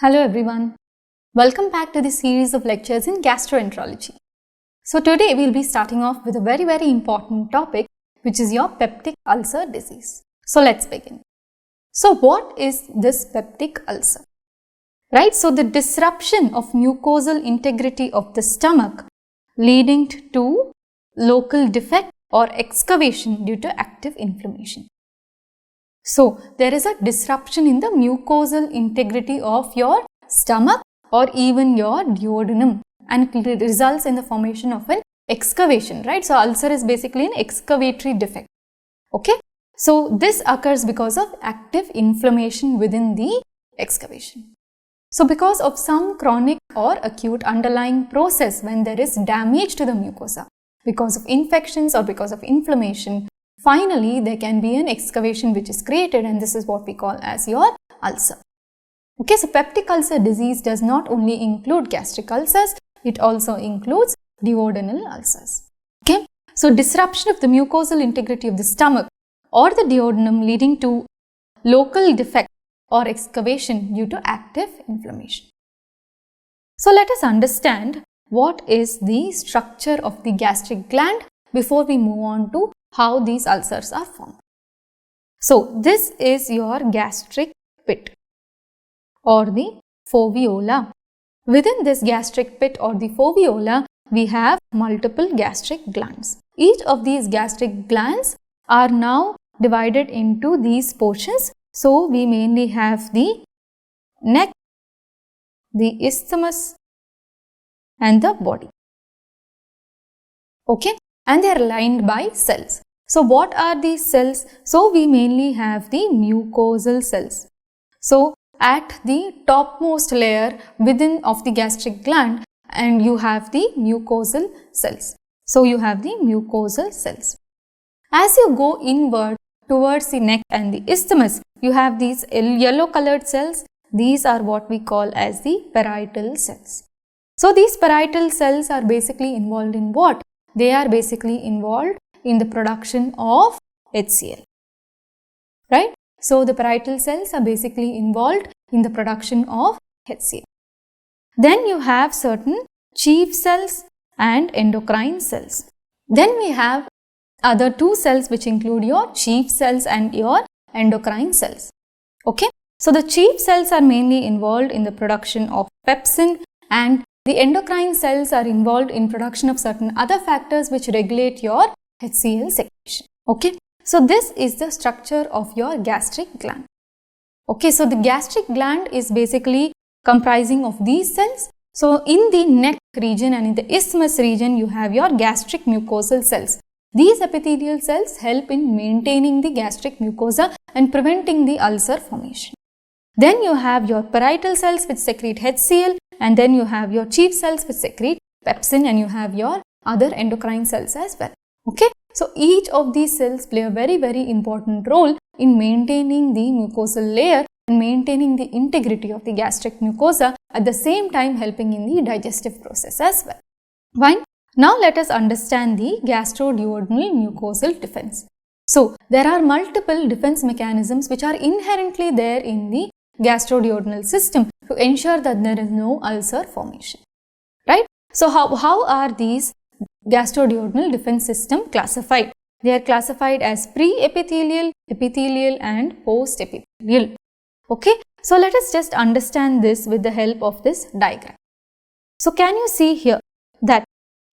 Hello everyone, welcome back to the series of lectures in gastroenterology. So today we will be starting off with a very important topic, which is your peptic ulcer disease. So let's begin. So what is this peptic ulcer? Right, so the disruption of mucosal integrity of the stomach leading to local defect or excavation due to active inflammation. So there is a disruption in the mucosal integrity of your stomach or even your duodenum, and it results in the formation of an excavation, right? So ulcer is basically an excavatory defect. Okay, so this occurs because of active inflammation within the excavation. So because of some chronic or acute underlying process, when there is damage to the mucosa because of infections or because of inflammation, finally there can be an excavation which is created, and this is what we call as your ulcer. Okay, so peptic ulcer disease does not only include gastric ulcers, it also includes duodenal ulcers. Okay, so disruption of the mucosal integrity of the stomach or the duodenum leading to local defect or excavation due to active inflammation. So let us understand what is the structure of the gastric gland before we move on to how these ulcers are formed. So this is your gastric pit or the foveola. Within this gastric pit or the foveola, we have multiple gastric glands. Each of these gastric glands are now divided into these portions. So we mainly have the neck, the isthmus and the body. Okay, and they are lined by cells. So what are these cells? So we mainly have the mucosal cells. So at the topmost layer within of the gastric gland, and you have the mucosal cells. So you have the mucosal cells. As you go inward towards the neck and the isthmus, you have these yellow colored cells. These are what we call as the parietal cells. So these parietal cells are basically involved in what? They are basically involved in the production of HCl, right? So the parietal cells are basically involved in the production of HCl. Then you have certain chief cells and endocrine cells. Then we have other two cells which include your chief cells and your endocrine cells. Okay, so the chief cells are mainly involved in the production of pepsin, and the endocrine cells are involved in production of certain other factors which regulate your HCl secretion. Okay, so this is the structure of your gastric gland. Okay, so the gastric gland is basically comprising of these cells. So in the neck region and in the isthmus region, you have your gastric mucosal cells. These epithelial cells help in maintaining the gastric mucosa and preventing the ulcer formation. Then you have your parietal cells which secrete HCl, and then you have your chief cells which secrete pepsin, and you have your other endocrine cells as well. Okay, so each of these cells play a very important role in maintaining the mucosal layer and maintaining the integrity of the gastric mucosa, at the same time helping in the digestive process as well. Fine. Now let us understand the gastroduodenal mucosal defense. So there are multiple defense mechanisms which are inherently there in the gastroduodenal system to ensure that there is no ulcer formation, right? So how are these gastroduodenal defense system classified? They are classified as pre-epithelial, epithelial and post-epithelial. Okay, so let us just understand this with the help of this diagram. So can you see here that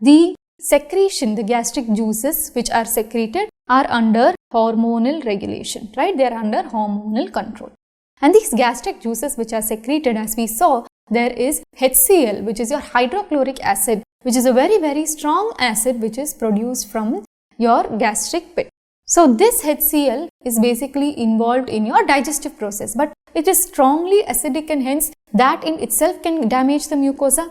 the secretion, the gastric juices which are secreted are under hormonal regulation, right? They are under hormonal control. And these gastric juices which are secreted, as we saw, there is HCl, which is your hydrochloric acid, which is a very strong acid which is produced from your gastric pit. So this HCl is basically involved in your digestive process, but it is strongly acidic, and hence that in itself can damage the mucosa.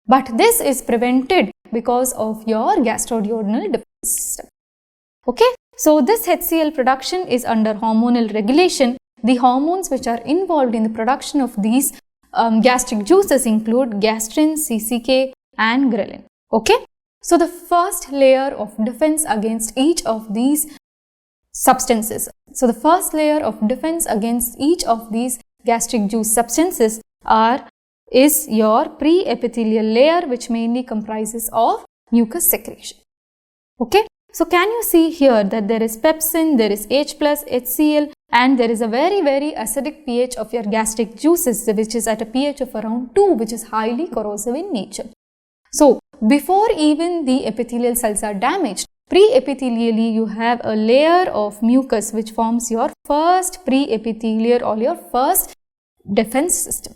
But this is prevented because of your gastroduodenal defense system. Okay, so this HCl production is under hormonal regulation. The hormones which are involved in the production of these gastric juices include gastrin, CCK and ghrelin. Okay, so the first layer of defense against each of these substances. So the first layer of defense against each of these gastric juice substances is your pre-epithelial layer, which mainly comprises of mucus secretion. Okay, so can you see here that there is pepsin, there is H+, HCl, and there is a very acidic pH of your gastric juices, which is at a pH of around 2, which is highly corrosive in nature. So before even the epithelial cells are damaged, pre-epithelially you have a layer of mucus which forms your first pre-epithelial or your first defense system.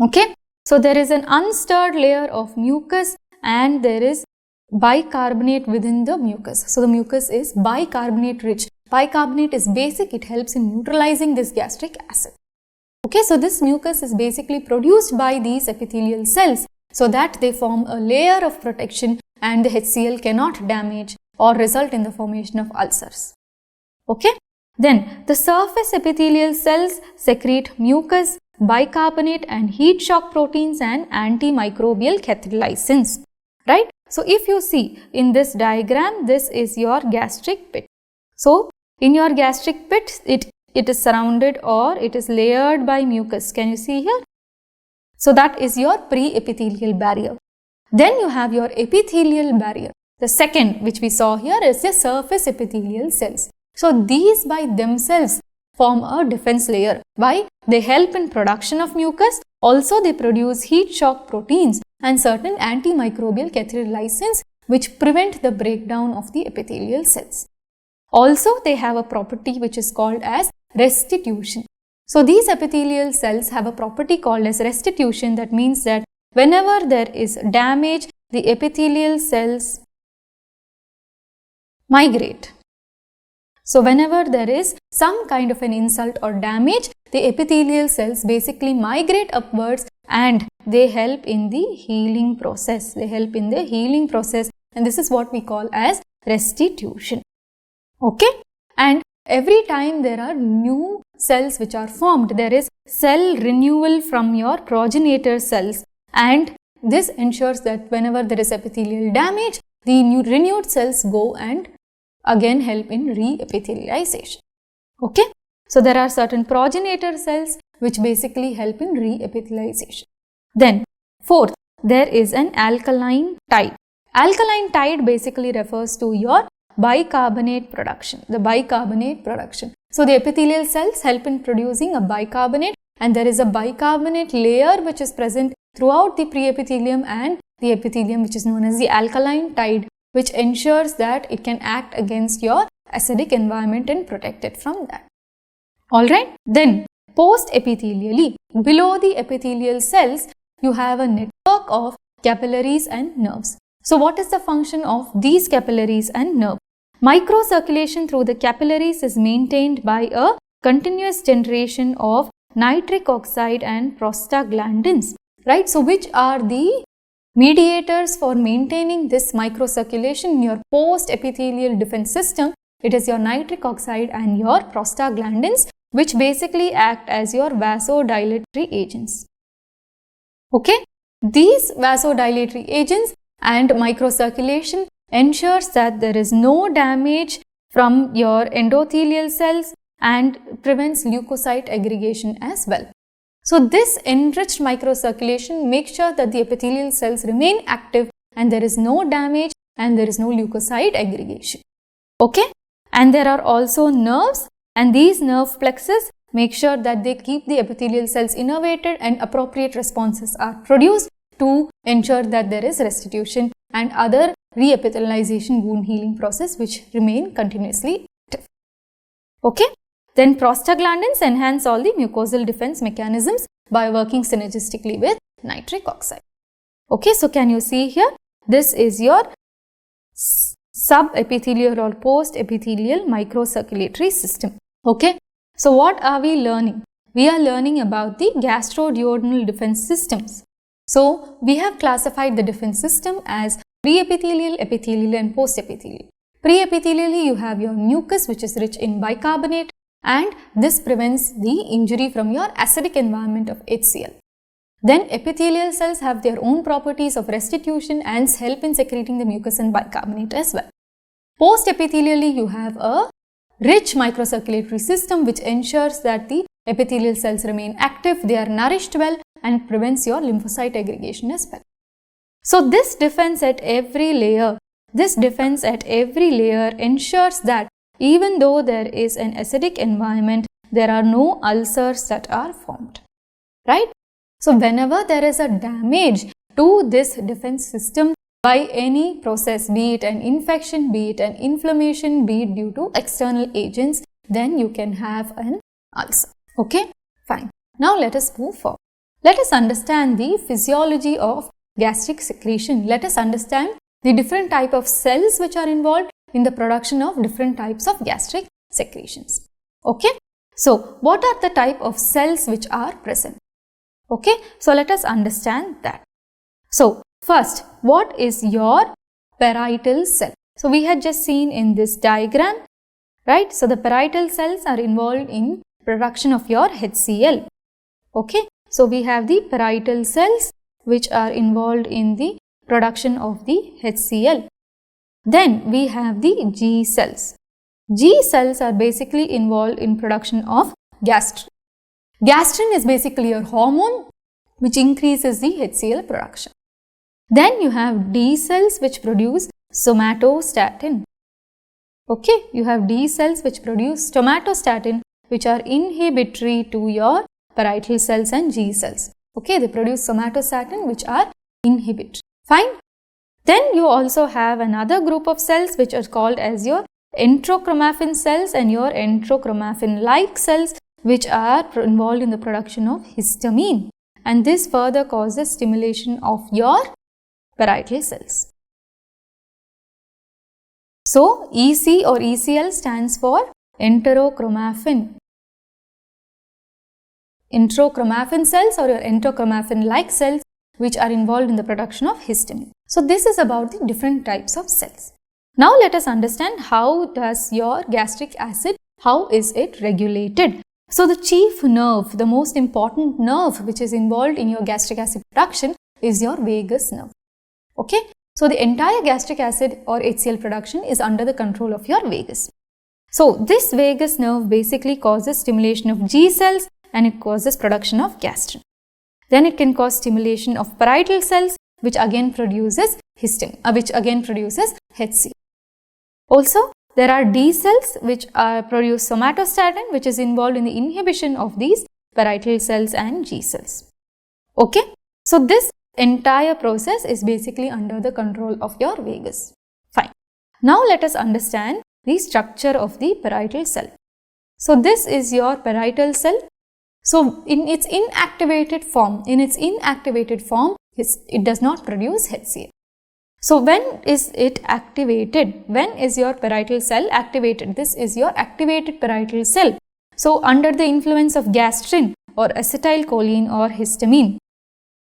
Okay, so there is an unstirred layer of mucus and there is bicarbonate within the mucus. So the mucus is bicarbonate rich. Bicarbonate is basic, it helps in neutralizing this gastric acid. Okay, so this mucus is basically produced by these epithelial cells so that they form a layer of protection and the HCl cannot damage or result in the formation of ulcers. Okay, then the surface epithelial cells secrete mucus, bicarbonate and heat shock proteins and antimicrobial catecholysins, right? So if you see in this diagram, this is your gastric pit. So in your gastric pit, it is surrounded or it is layered by mucus. Can you see here? So that is your pre-epithelial barrier. Then you have your epithelial barrier. The second which we saw here is the surface epithelial cells. So these by themselves form a defense layer. Why? They help in production of mucus. Also they produce heat shock proteins and certain antimicrobial catecholysins which prevent the breakdown of the epithelial cells. Also they have a property which is called as restitution. So these epithelial cells have a property called as restitution. That means that whenever there is damage, the epithelial cells migrate. So whenever there is some kind of an insult or damage, the epithelial cells basically migrate upwards and they help in the healing process. And this is what we call as restitution. Okay, and every time there are new cells which are formed, there is cell renewal from your progenitor cells, and this ensures that whenever there is epithelial damage, the renewed cells go and again help in re-epithelialization. Okay, so there are certain progenitor cells which basically help in re-epithelialization. Then fourth, there is an alkaline tide. Alkaline tide basically refers to your bicarbonate production, So the epithelial cells help in producing a bicarbonate, and there is a bicarbonate layer which is present throughout the pre-epithelium and the epithelium, which is known as the alkaline tide, which ensures that it can act against your acidic environment and protect it from that. Alright, then post-epithelially, below the epithelial cells, you have a network of capillaries and nerves. So what is the function of these capillaries and nerves? Microcirculation through the capillaries is maintained by a continuous generation of nitric oxide and prostaglandins, right? So which are the mediators for maintaining this microcirculation in your post-epithelial defense system? It is your nitric oxide and your prostaglandins, which basically act as your vasodilatory agents. Okay, these vasodilatory agents and microcirculation ensures that there is no damage from your endothelial cells and prevents leukocyte aggregation as well. So this enriched microcirculation makes sure that the epithelial cells remain active and there is no damage and there is no leukocyte aggregation. Okay, and there are also nerves, and these nerve plexus make sure that they keep the epithelial cells innervated and appropriate responses are produced to ensure that there is restitution and other re-epithelialization wound healing process which remain continuously active. Okay, then prostaglandins enhance all the mucosal defense mechanisms by working synergistically with nitric oxide. Okay, so can you see here, this is your subepithelial or post-epithelial microcirculatory system. Okay, so what are we learning? We are learning about the gastroduodenal defense systems. So we have classified the defense system as pre-epithelial, epithelial and post-epithelial. Pre-epithelially you have your mucus which is rich in bicarbonate, and this prevents the injury from your acidic environment of HCl. Then epithelial cells have their own properties of restitution and help in secreting the mucus and bicarbonate as well. Post-epithelially you have a rich microcirculatory system which ensures that the epithelial cells remain active, they are nourished well and prevents your lymphocyte aggregation as well. So this defense at every layer ensures that even though there is an acidic environment, there are no ulcers that are formed, right? So whenever there is a damage to this defense system by any process, be it an infection, be it an inflammation, be it due to external agents, then you can have an ulcer. Okay, fine. Now let us move forward. Let us understand the physiology of gastric secretion. Let us understand the different type of cells which are involved in the production of different types of gastric secretions. Okay, so what are the type of cells which are present? Okay, so let us understand that. So first, what is your parietal cell? So we had just seen in this diagram, right? So the parietal cells are involved in production of your HCl. Okay, so we have the parietal cells which are involved in the production of the HCl. Then we have the G cells. G cells are basically involved in production of gastrin. Gastrin is basically your hormone which increases the HCl production. Then you have D cells which produce somatostatin. Okay, you have D cells which produce somatostatin which are inhibitory to your parietal cells and G cells. Okay, they produce somatostatin which are inhibitory. Fine. Then you also have another group of cells which are called as your enterochromaffin cells and your enterochromaffin-like cells which are involved in the production of histamine, and this further causes stimulation of your parietal cells. So EC or ECL stands for enterochromaffin. Enterochromaffin cells or your enterochromaffin-like cells which are involved in the production of histamine. So this is about the different types of cells. Now let us understand how does your gastric acid, how is it regulated? So the chief nerve, the most important nerve which is involved in your gastric acid production is your vagus nerve. Okay, so the entire gastric acid or HCl production is under the control of your vagus. So this vagus nerve basically causes stimulation of G cells and it causes production of gastrin. Then it can cause stimulation of parietal cells which again produces histamine, which again produces HCl. Also, there are D cells which produce somatostatin which is involved in the inhibition of these parietal cells and G cells. Okay, so this entire process is basically under the control of your vagus. Fine. Now let us understand the structure of the parietal cell. So this is your parietal cell. So in its inactivated form, it does not produce HCl. So when is it activated? When is your parietal cell activated? This is your activated parietal cell. So under the influence of gastrin or acetylcholine or histamine,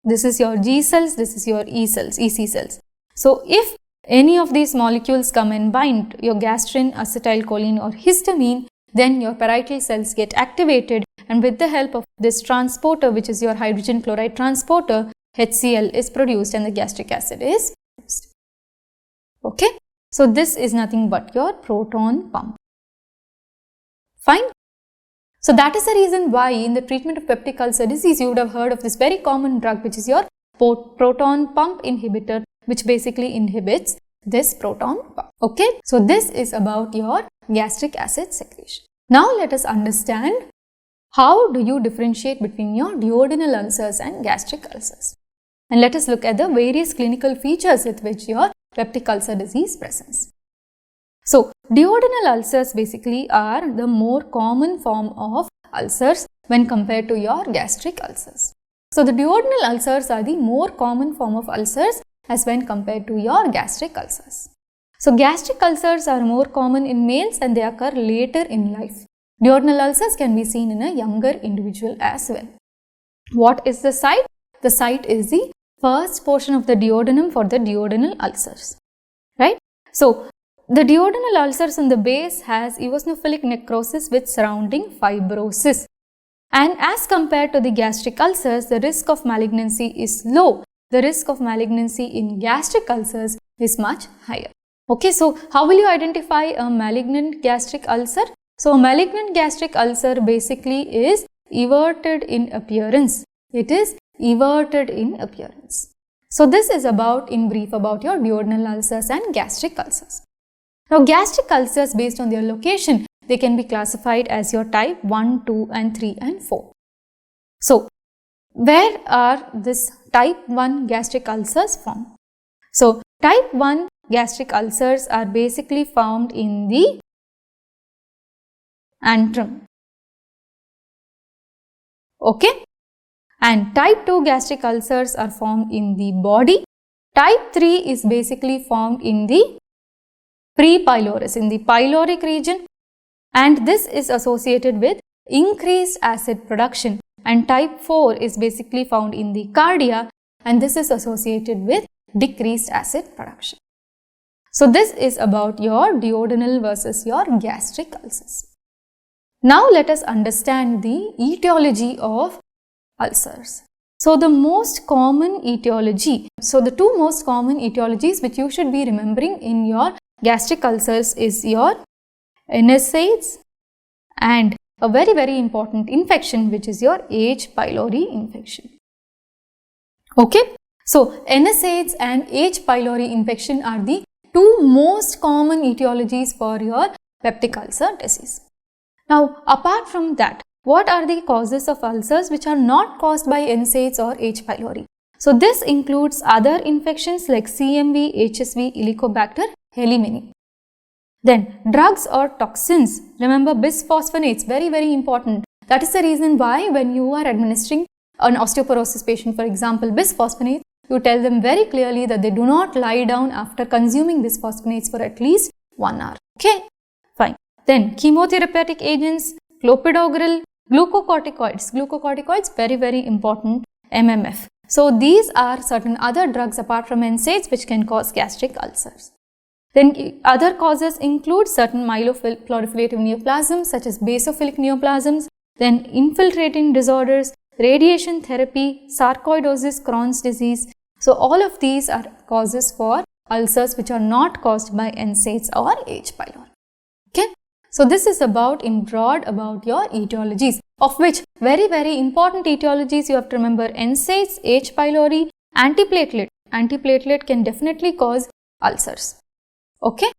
this is your G cells, this is your E cells, EC cells. So if any of these molecules come and bind your gastrin, acetylcholine or histamine, then your parietal cells get activated, and with the help of this transporter, which is your hydrogen chloride transporter, HCl is produced and the gastric acid is produced. Okay, so this is nothing but your proton pump. Fine. So that is the reason why in the treatment of peptic ulcer disease you would have heard of this very common drug which is your proton pump inhibitor, which basically inhibits this proton pump. Okay, so this is about your gastric acid secretion. Now let us understand how do you differentiate between your duodenal ulcers and gastric ulcers. And let us look at the various clinical features with which your peptic ulcer disease presents. So duodenal ulcers basically are the more common form of ulcers when compared to your gastric ulcers. So the duodenal ulcers are the more common form of ulcers as when compared to your gastric ulcers. So gastric ulcers are more common in males and they occur later in life. Duodenal ulcers can be seen in a younger individual as well. What is the site? The site is the first portion of the duodenum for the duodenal ulcers, right? So the duodenal ulcers on the base has eosinophilic necrosis with surrounding fibrosis. And as compared to the gastric ulcers, the risk of malignancy is low. The risk of malignancy in gastric ulcers is much higher. Okay, so how will you identify a malignant gastric ulcer? So a malignant gastric ulcer basically is everted in appearance. It is everted in appearance. So this is about, in brief, about your duodenal ulcers and gastric ulcers. Now gastric ulcers, based on their location, they can be classified as your type 1, 2 and 3 and 4. So where are this type 1 gastric ulcers found? So type 1 gastric ulcers are basically found in the antrum. Okay. And type 2 gastric ulcers are formed in the body. Type 3 is basically formed in the pre-pylorus, in the pyloric region, and this is associated with increased acid production. And type 4 is basically found in the cardia, and this is associated with decreased acid production. So this is about your duodenal versus your gastric ulcers. Now let us understand the etiology of ulcers. So the most common etiology, so the two most common etiologies which you should be remembering in your gastric ulcers is your NSAIDs and a very important infection, which is your H. pylori infection. Okay. So NSAIDs and H. pylori infection are the two most common etiologies for your peptic ulcer disease. Now apart from that, what are the causes of ulcers which are not caused by NSAIDs or H. pylori? So this includes other infections like CMV, HSV, Helicobacter, Helimini. Then drugs or toxins. Remember bisphosphonates, very important. That is the reason why when you are administering an osteoporosis patient, for example, bisphosphonates, you tell them very clearly that they do not lie down after consuming bisphosphonates for at least 1 hour. Okay, fine. Then chemotherapeutic agents, clopidogrel, glucocorticoids. Glucocorticoids, very important, MMF. So these are certain other drugs apart from NSAIDs which can cause gastric ulcers. Then other causes include certain myeloproliferative neoplasms such as basophilic neoplasms, then infiltrating disorders, radiation therapy, sarcoidosis, Crohn's disease. So all of these are causes for ulcers which are not caused by NSAIDs or H. pylori. Okay. So this is about, in broad, about your etiologies, of which very important etiologies you have to remember: NSAIDs, H. pylori, antiplatelet. Antiplatelet can definitely cause ulcers. Okay.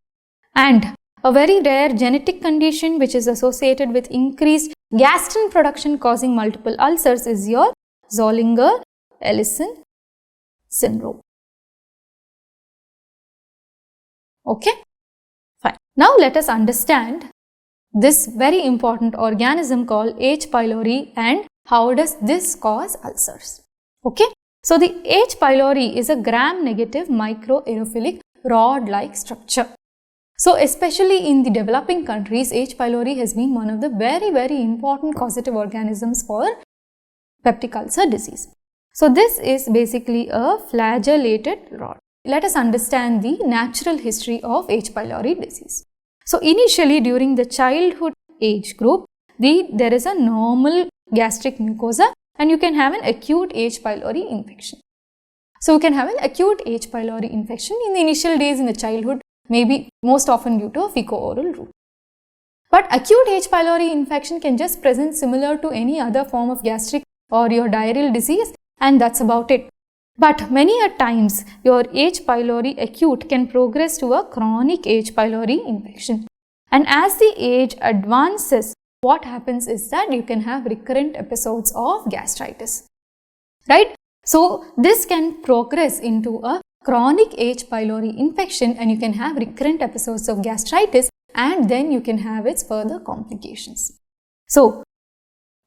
And a very rare genetic condition which is associated with increased gastrin production causing multiple ulcers is your Zollinger Ellison syndrome. Okay. Fine. Now let us understand this very important organism called H. pylori and how does this cause ulcers. Okay. So the H. pylori is a gram-negative microaerophilic rod-like structure. So especially in the developing countries, H. pylori has been one of the very important causative organisms for peptic ulcer disease. So this is basically a flagellated rod. Let us understand the natural history of H. pylori disease. So initially during the childhood age group, there is a normal gastric mucosa and you can have an acute H. pylori infection. So you can have an acute H. pylori infection in the initial days in the childhood, maybe most often due to a fecal-oral route. But acute H. pylori infection can just present similar to any other form of gastric or your diarrheal disease, and that's about it. But many a times your H. pylori acute can progress to a chronic H. pylori infection. And as the age advances, what happens is that you can have recurrent episodes of gastritis, right? So this can progress into a chronic H. pylori infection and you can have recurrent episodes of gastritis and then you can have its further complications. So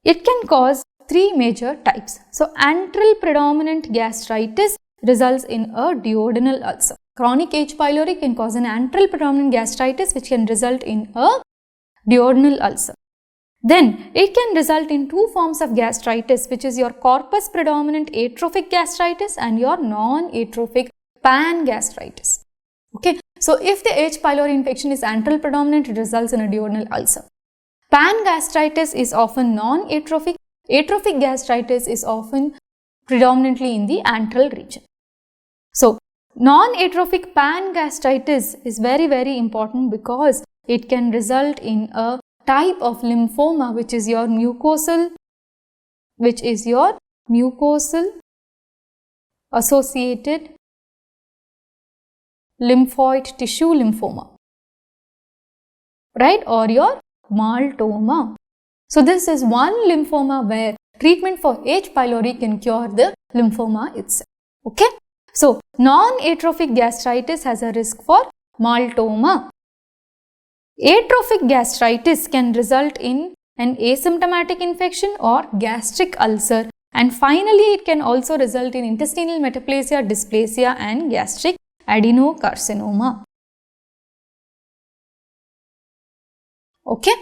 it can cause 3 major types. So antral predominant gastritis results in a duodenal ulcer. Chronic H. pylori can cause an antral predominant gastritis which can result in a duodenal ulcer. Then it can result in 2 forms of gastritis, which is your corpus predominant atrophic gastritis and your non-atrophic pan-gastritis. Okay. So if the H. pylori infection is antral predominant, it results in a duodenal ulcer. Pan-gastritis is often non-atrophic. Atrophic gastritis is often predominantly in the antral region. So non-atrophic pan-gastritis is very important because it can result in a type of lymphoma which is your mucosal associated lymphoid tissue lymphoma, right, or your maltoma. So this is one lymphoma where treatment for H. pylori can cure the lymphoma itself. Okay. So non-atrophic gastritis has a risk for maltoma. Atrophic gastritis can result in an asymptomatic infection or gastric ulcer, and finally it can also result in intestinal metaplasia, dysplasia and gastric adenocarcinoma. Okay.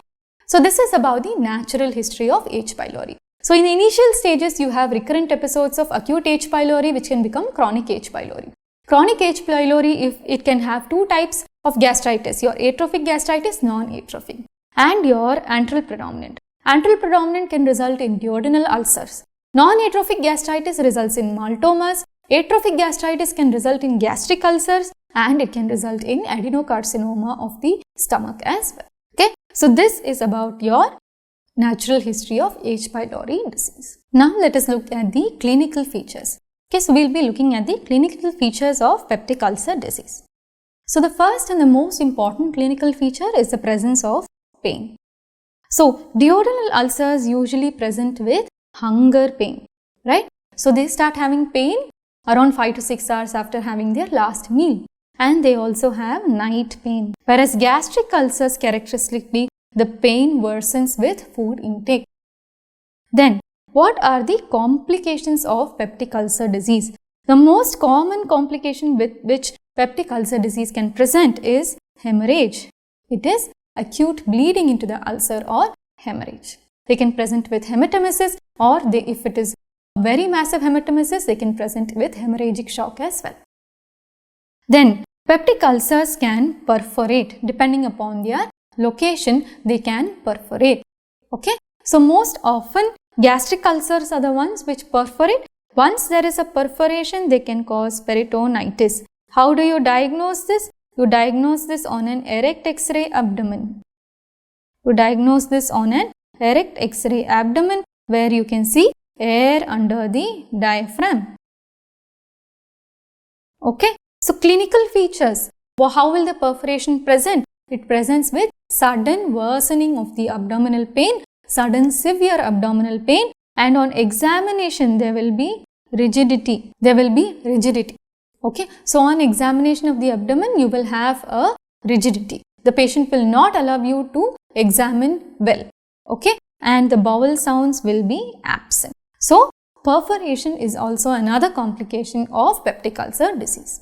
So this is about the natural history of H. pylori. So in the initial stages you have recurrent episodes of acute H. pylori which can become chronic H. pylori. Chronic H. pylori, if it can have two types of gastritis, your atrophic gastritis, non-atrophic, and your antral predominant. Antral predominant can result in duodenal ulcers. Non-atrophic gastritis results in maltomas. Atrophic gastritis can result in gastric ulcers, and it can result in adenocarcinoma of the stomach as well. Okay, so this is about your natural history of H. pylori disease. Now let us look at the clinical features. Okay, so we will be looking at the clinical features of peptic ulcer disease. So the first and the most important clinical feature is the presence of pain. So duodenal ulcers usually present with hunger pain, right? So they start having pain around 5 to 6 hours after having their last meal, and they also have night pain. Whereas gastric ulcers, characteristically, the pain worsens with food intake. Then, what are the complications of peptic ulcer disease? The most common complication with which peptic ulcer disease can present is hemorrhage. It is acute bleeding into the ulcer or hemorrhage. They can present with hematemesis, or if it is very massive hematemesis, they can present with hemorrhagic shock as well. Then, peptic ulcers can perforate. Depending upon their location, they can perforate. Okay. So most often gastric ulcers are the ones which perforate. Once there is a perforation, they can cause peritonitis. How do you diagnose this? You diagnose this on an erect X-ray abdomen. You diagnose this on an erect X-ray abdomen where you can see air under the diaphragm. Okay. So clinical features. How will the perforation present? It presents with sudden worsening of the abdominal pain, sudden severe abdominal pain, and on examination there will be rigidity. Okay. So on examination of the abdomen you will have a rigidity. The patient will not allow you to examine well. Okay. And the bowel sounds will be absent. So perforation is also another complication of peptic ulcer disease.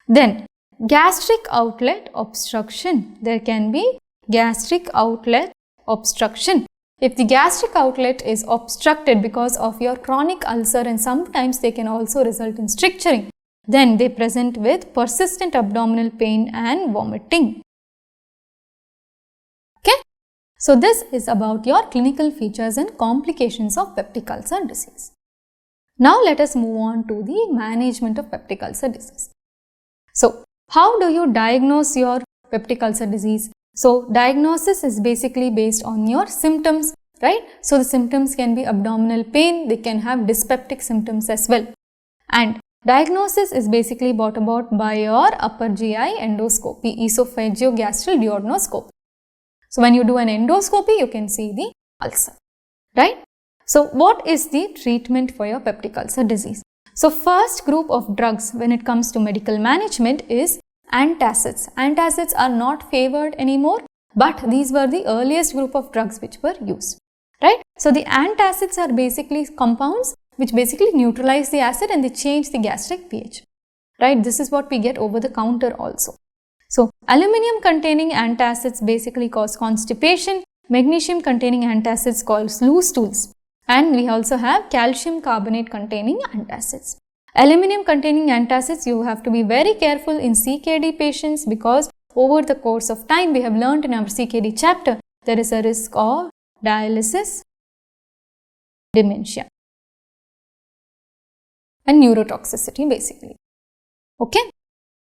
Then gastric outlet obstruction. There can be gastric outlet obstruction. If the gastric outlet is obstructed because of your chronic ulcer, and sometimes they can also result in stricturing, then they present with persistent abdominal pain and vomiting. Okay. So this is about your clinical features and complications of peptic ulcer disease. Now let us move on to the management of peptic ulcer disease. So how do you diagnose your peptic ulcer disease? So diagnosis is basically based on your symptoms, right? So the symptoms can be abdominal pain, they can have dyspeptic symptoms as well. And diagnosis is basically brought about by your upper GI endoscopy, esophageogastral duodenoscopy. So when you do an endoscopy, you can see the ulcer, right? So what is the treatment for your peptic ulcer disease? So first group of drugs when it comes to medical management is antacids. Antacids are not favored anymore, but these were the earliest group of drugs which were used, right? So the antacids are basically compounds which basically neutralize the acid and they change the gastric pH, right? This is what we get over the counter also. So aluminum containing antacids basically cause constipation, magnesium containing antacids cause loose stools, and we also have calcium carbonate containing antacids. Aluminum containing antacids, you have to be very careful in CKD patients because over the course of time we have learnt in our CKD chapter there is a risk of dialysis, dementia and neurotoxicity basically. Okay.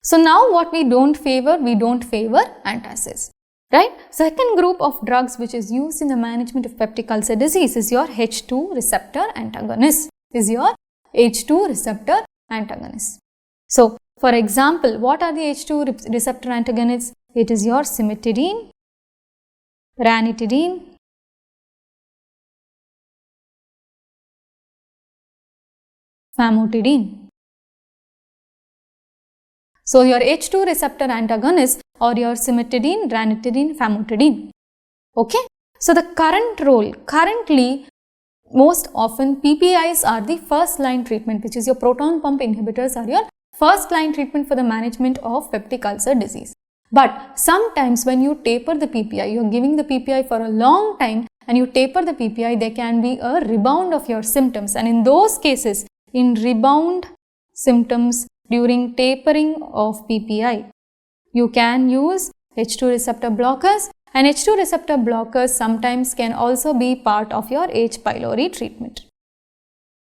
So now what we don't favor antacids, right? Second group of drugs which is used in the management of peptic ulcer disease is your H2 receptor antagonist. antagonists. So, for example, what are the H2 receptor antagonists? It is your cimetidine, ranitidine, famotidine. So, your H2 receptor antagonists or your cimetidine, ranitidine, famotidine. Okay. So, the currently most often PPIs are the first line treatment, which is your proton pump inhibitors are your first line treatment for the management of peptic ulcer disease. But sometimes when you taper the PPI, you are giving the PPI for a long time and you taper the PPI, there can be a rebound of your symptoms, and in those cases, in rebound symptoms during tapering of PPI, you can use H2 receptor blockers, and H2 receptor blockers sometimes can also be part of your H. pylori treatment.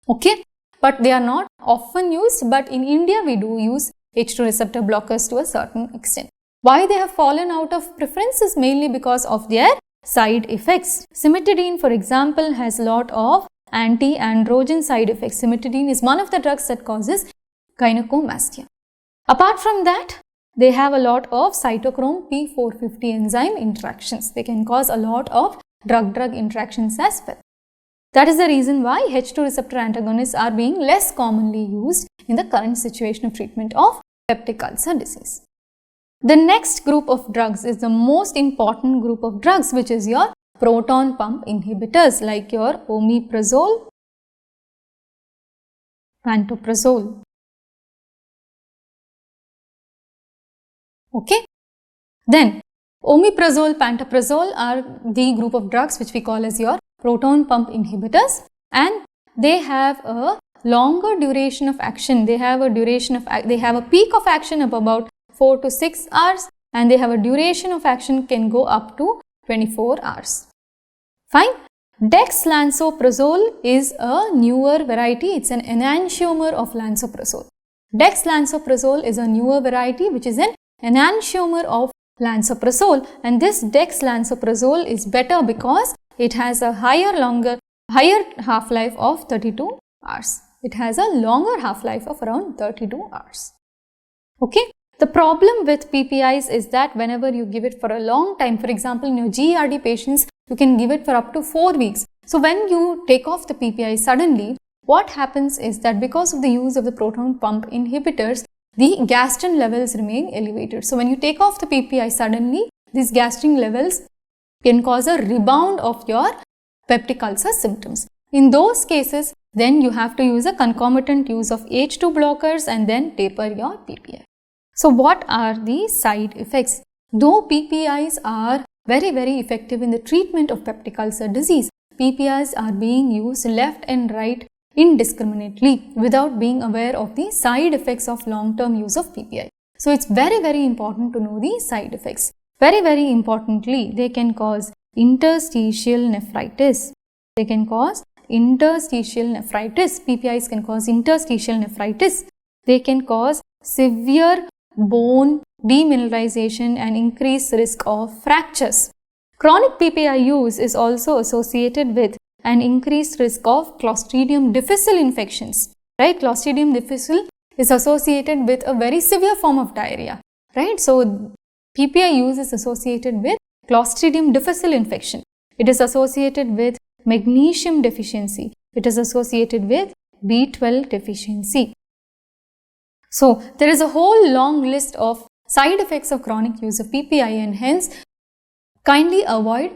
Okay, but they are not often used, but in India we do use H2 receptor blockers to a certain extent. Why they have fallen out of preference is mainly because of their side effects. Cimetidine, for example, has a lot of anti-androgen side effects. Cimetidine is one of the drugs that causes gynecomastia. Apart from that, they have a lot of cytochrome P450 enzyme interactions. They can cause a lot of drug-drug interactions as well. That is the reason why H2 receptor antagonists are being less commonly used in the current situation of treatment of peptic ulcer disease. The next group of drugs is the most important group of drugs, which is your proton pump inhibitors like your omeprazole, pantoprazole. Okay. Then omeprazole, pantoprazole are the group of drugs which we call as your proton pump inhibitors, and they have a longer duration of action. They have a peak of action of about 4 to 6 hours, and they have a duration of action can go up to 24 hours. Fine. Dexlansoprazole is a newer variety. It's an enantiomer of lansoprazole. Dexlansoprazole is a newer variety which is an enantiomer of lansoprazole, and this dexlansoprazole is better because it has a higher half-life of 32 hours. It has a longer half-life of around 32 hours. Okay. The problem with PPIs is that whenever you give it for a long time, for example, in your GERD patients, you can give it for up to 4 weeks. So, when you take off the PPI suddenly, what happens is that because of the use of the proton pump inhibitors, the gastrin levels remain elevated. So, when you take off the PPI suddenly, these gastrin levels can cause a rebound of your peptic ulcer symptoms. In those cases, then you have to use a concomitant use of H2 blockers and then taper your PPI. So, what are the side effects? Though PPIs are very effective in the treatment of peptic ulcer disease, PPIs are being used left and right indiscriminately without being aware of the side effects of long-term use of PPI. So, it's very important to know the side effects. Very importantly, they can cause interstitial nephritis. They can cause interstitial nephritis. PPIs can cause interstitial nephritis. They can cause severe bone demineralization and increased risk of fractures. Chronic PPI use is also associated with an increased risk of Clostridium difficile infections, right? Clostridium difficile is associated with a very severe form of diarrhea, right? So, PPI use is associated with Clostridium difficile infection. It is associated with magnesium deficiency. It is associated with B12 deficiency. So, there is a whole long list of side effects of chronic use of PPI, and hence kindly avoid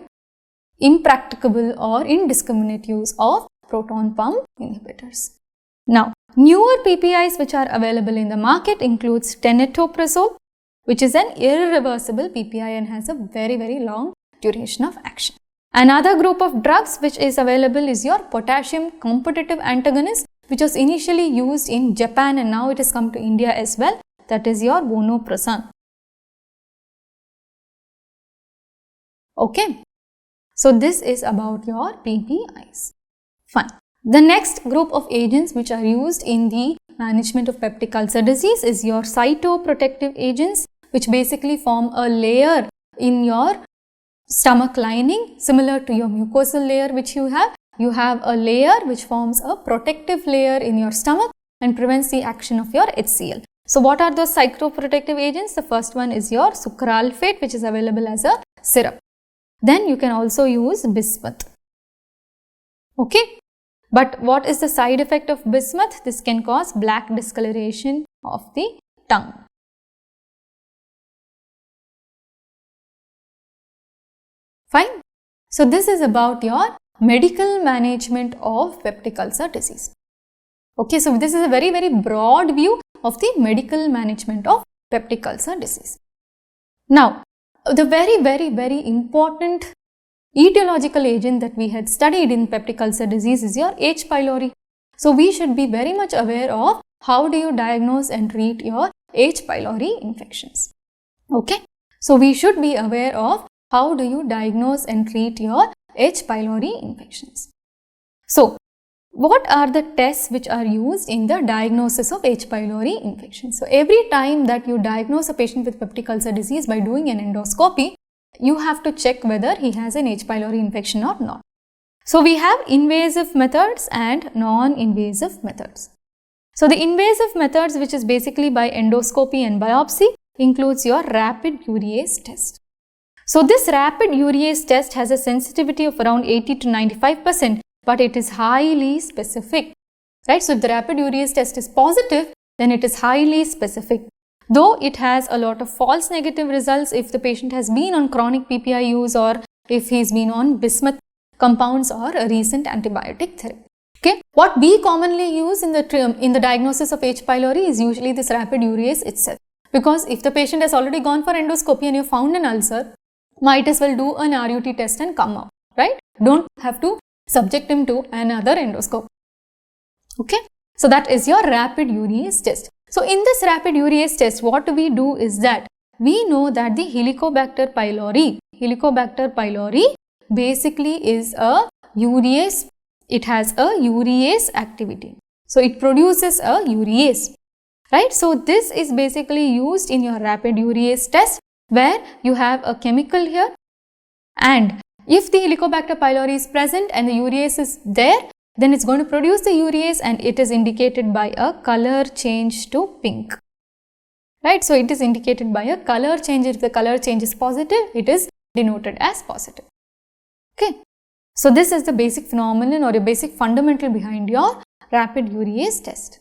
impracticable or indiscriminate use of proton pump inhibitors. Now, newer PPIs which are available in the market includes tenetoprazole, which is an irreversible PPI and has a very long duration of action. Another group of drugs which is available is your potassium competitive antagonist, which was initially used in Japan and now it has come to India as well. That is your vonoprazan. Okay. So, this is about your PPIs. Fine. The next group of agents which are used in the management of peptic ulcer disease is your cytoprotective agents, which basically form a layer in your stomach lining similar to your mucosal layer which you have. You have a layer which forms a protective layer in your stomach, and prevents the action of your HCl. So what are those cytoprotective agents? The first one is your sucralfate, which is available as a syrup. Then you can also use bismuth. Okay. But what is the side effect of bismuth? This can cause black discoloration of the tongue. Fine. So this is about your medical management of peptic ulcer disease. Okay, so this is a very broad view of the medical management of peptic ulcer disease. Now, the very important etiological agent that we had studied in peptic ulcer disease is your H. pylori. So we should be very much aware of how do you diagnose and treat your H. pylori infections. Okay, so we should be aware of how do you diagnose and treat your H. pylori infections. So what are the tests which are used in the diagnosis of H. pylori infection? So every time that you diagnose a patient with peptic ulcer disease by doing an endoscopy, you have to check whether he has an H. pylori infection or not. So we have invasive methods and non-invasive methods. So the invasive methods, which is basically by endoscopy and biopsy, includes your rapid urease test. So this rapid urease test has a sensitivity of around 80 to 95%, but it is highly specific, right? So if the rapid urease test is positive, then it is highly specific. Though it has a lot of false negative results if the patient has been on chronic PPI use or if he's been on bismuth compounds or a recent antibiotic therapy. Okay, what we commonly use in the diagnosis of H. pylori is usually this rapid urease itself, because if the patient has already gone for endoscopy and you found an ulcer, might as well do an RUT test and come out, right? Don't have to subject him to another endoscope. Okay, so that is your rapid urease test. So in this rapid urease test, what we do is that we know that the Helicobacter pylori basically is a urease. It has a urease activity. So it produces a urease, right? So this is basically used in your rapid urease test, where you have a chemical here, and if the Helicobacter pylori is present and the urease is there, then it's going to produce the urease, and it is indicated by a color change to pink, right? So it is indicated by a color change. If the color change is positive, it is denoted as positive. Okay, so this is the basic phenomenon or a basic fundamental behind your rapid urease test.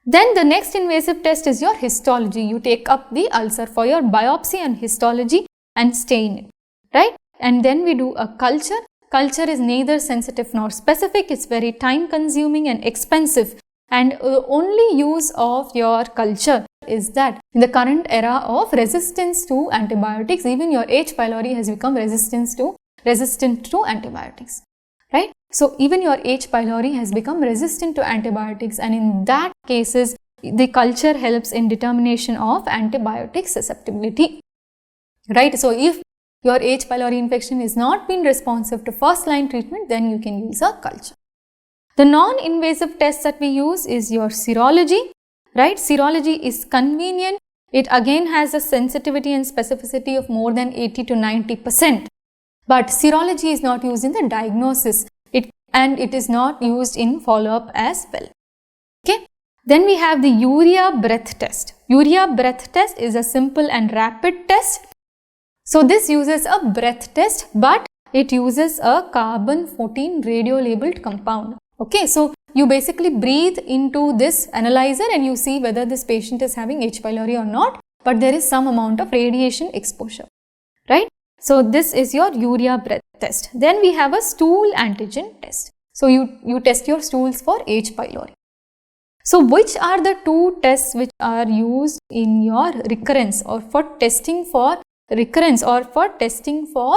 Then the next invasive test is your histology. You take up the ulcer for your biopsy and histology and stain it, right? And then we do a culture. Culture is neither sensitive nor specific. It's very time consuming and expensive, and the only use of your culture is that in the current era of resistance to antibiotics, even your H. pylori has become resistant to antibiotics, right? So even your H. pylori has become resistant to antibiotics, and in that cases the culture helps in determination of antibiotic susceptibility, right? So if your H. pylori infection is not been responsive to first line treatment, then you can use a culture. The non-invasive test that we use is your serology, right? Serology is convenient. It again has a sensitivity and specificity of more than 80 to 90%. But serology is not used in the diagnosis, and it is not used in follow-up as well. Okay. Then we have the urea breath test. Urea breath test is a simple and rapid test. So this uses a breath test, but it uses a carbon-14 radio-labeled compound. Okay, so you basically breathe into this analyzer and you see whether this patient is having H. pylori or not, but there is some amount of radiation exposure, right? So this is your urea breath test. Then we have a stool antigen test. So you test your stools for H. pylori. So which are the two tests which are used in your recurrence or for testing for recurrence or for testing for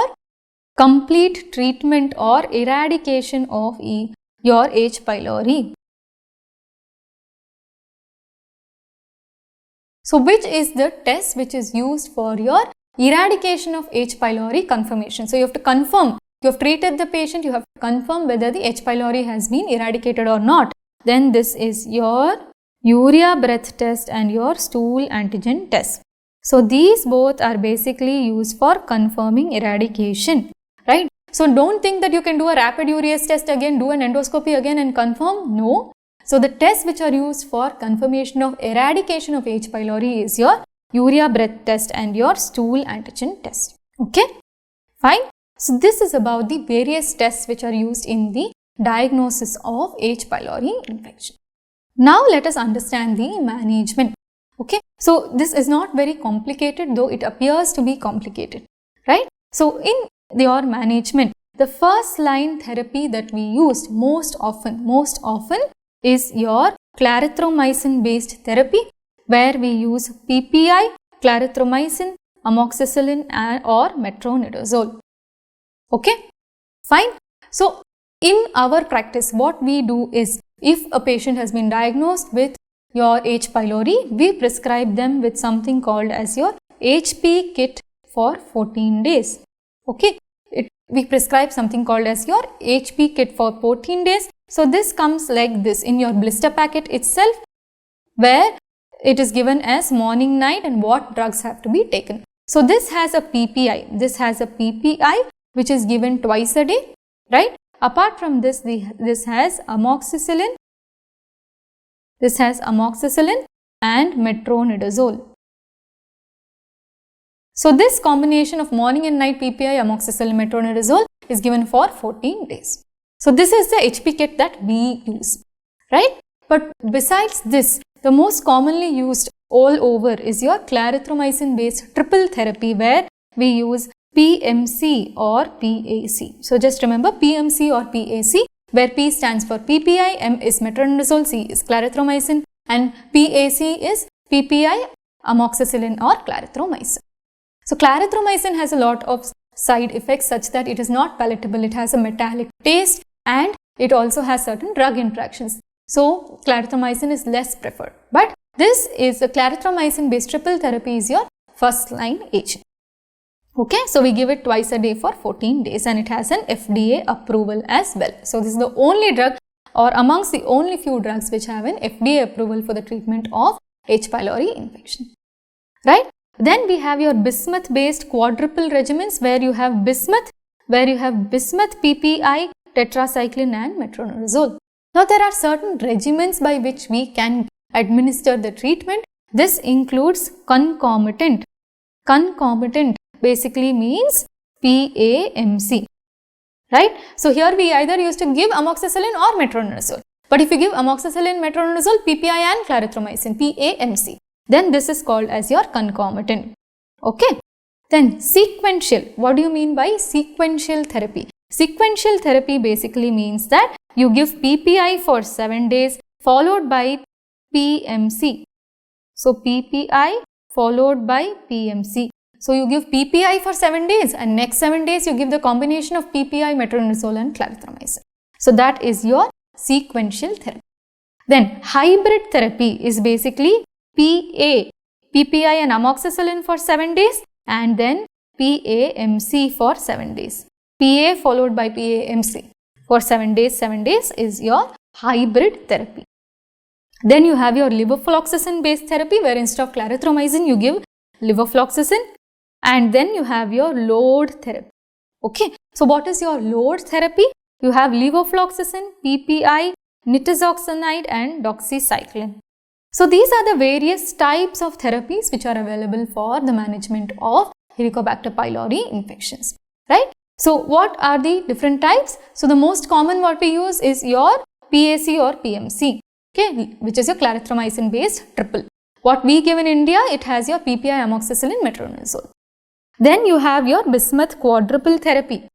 complete treatment or eradication of your H. pylori? So which is the test which is used for your eradication of H. pylori confirmation? So you have to confirm, you have treated the patient, you have to confirm whether the H. pylori has been eradicated or not. Then this is your urea breath test and your stool antigen test. So these both are basically used for confirming eradication, right? So don't think that you can do a rapid urease test again, do an endoscopy again and confirm. No. So the tests which are used for confirmation of eradication of H. pylori is your urea breath test and your stool antigen test. Okay, fine. So this is about the various tests which are used in the diagnosis of H. pylori infection. Now let us understand the management. Okay, so this is not very complicated, though it appears to be complicated, right? So in your management, the first line therapy that we used most often is your clarithromycin based therapy, where we use PPI, clarithromycin, amoxicillin or metronidazole. Okay, fine. So in our practice, what we do is, if a patient has been diagnosed with your H. pylori, we prescribe them with something called as your HP kit for 14 days. Okay, we prescribe something called as your HP kit for 14 days. So this comes like this in your blister packet itself, where it is given as morning, night and what drugs have to be taken. So this has a PPI. This has a PPI which is given twice a day, right? Apart from this, this has amoxicillin. This has amoxicillin and metronidazole. So this combination of morning and night PPI, amoxicillin, metronidazole is given for 14 days. So this is the HP kit that we use, right? But besides this, the most commonly used all over is your clarithromycin based triple therapy, where we use PMC or PAC. So just remember PMC or PAC, where P stands for PPI, M is metronidazole, C is clarithromycin and PAC is PPI, amoxicillin or clarithromycin. So clarithromycin has a lot of side effects such that it is not palatable, it has a metallic taste and it also has certain drug interactions. So clarithromycin is less preferred. But this is a clarithromycin based triple therapy is your first line agent. Okay, so we give it twice a day for 14 days and it has an FDA approval as well. So this is the only drug or amongst the only few drugs which have an FDA approval for the treatment of H. pylori infection, right? Then we have your bismuth based quadruple regimens, where you have bismuth, PPI, tetracycline and metronidazole. Now there are certain regimens by which we can administer the treatment. This includes concomitant. Concomitant basically means PAMC, right? So here we either used to give amoxicillin or metronidazole. But if you give amoxicillin, metronidazole, PPI and clarithromycin, PAMC, then this is called as your concomitant. Okay. Then sequential. What do you mean by sequential therapy? Sequential therapy basically means that you give PPI for 7 days followed by PMC. So PPI followed by PMC. So you give PPI for 7 days and next 7 days you give the combination of PPI, metronidazole and clarithromycin. So that is your sequential therapy. Then hybrid therapy is basically PPI and amoxicillin for 7 days and then PAMC for 7 days. PA followed by PAMC for 7 days is your hybrid therapy. Then you have your levofloxacin based therapy, where instead of clarithromycin you give levofloxacin, and then you have your load therapy. Okay, so what is your load therapy? You have levofloxacin, PPI, nitazoxanide and doxycycline. So these are the various types of therapies which are available for the management of Helicobacter pylori infections, right? So what are the different types? So the most common what we use is your PAC or PMC, okay, which is your clarithromycin based triple. What we give in India, it has your PPI, amoxicillin, metronidazole. Then you have your bismuth quadruple therapy.